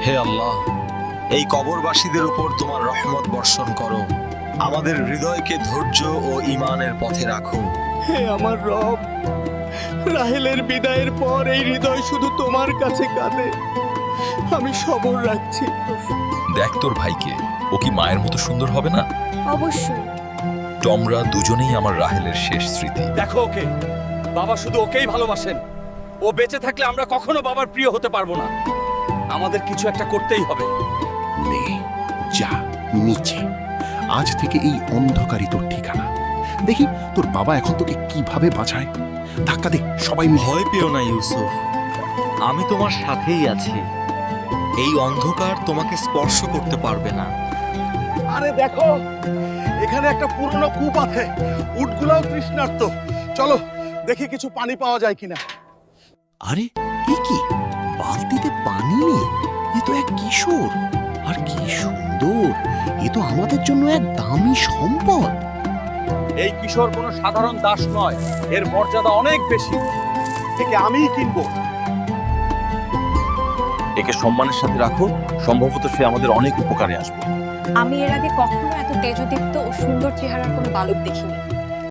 হে আল্লাহ, এই কবরবাসীদের উপর তোমার রহমত বর্ষণ করো, আমাদের হৃদয়কে ধৈর্য ও ঈমানের পথে রাখো। হে আমার রব, রাহেলের বিদায়ের পর এই হৃদয় শুধু তোমার কাছে কাঁদে। আমি সবর রাখছি। দেখ তোর ভাইকে, ও কি মায়ের মতো সুন্দর হবে না? অবশ্যই। তোমরা দুজনেই আমার রাহেলের শেষ স্মৃতি। দেখো ওকে, বাবা শুধু ওকেই ভালোবাসেন। ও বেঁচে থাকলে আমরা কখনো বাবার প্রিয় হতে পারবো না। আমাদের কিছু একটা করতেই হবে। নে যা নিচে, আজ থেকে এই অন্ধকারই তোর ঠিকানা। দেখি তোর বাবা এখন তোকে কিভাবে বাঁচায়। ধাক্কা দে সবাই মিলে। ভয় পেও না ইউসুফ, আমি তোমার সাথেই আছি। এই অন্ধকার তোমাকে স্পর্শ করতে পারবে না। আরে দেখো, এখানে একটা পুরনো কূপ আছে, উটগুলাও তৃষ্ণার্ত। চলো দেখি কিছু পানি পাওয়া যায় কিনা। আরে এ কি, বালতিতে পানি নেই? এ তো এক কিশোর, আর কি সুন্দর! এ তো আমাদের জন্য এক দামি সম্পদ। এই কিশোর কোনো সাধারণ দাস নয়, এর মর্যাদা অনেক বেশি। একে আমিই কিনবো। একে সম্মানের সাথে রাখো, সম্ভবত সে আমাদের অনেক উপকারে আসবে। আমি এর আগে কখনো এত তেজদীপ্ত ও সুন্দর চেহারার কোনো বালক দেখিনি।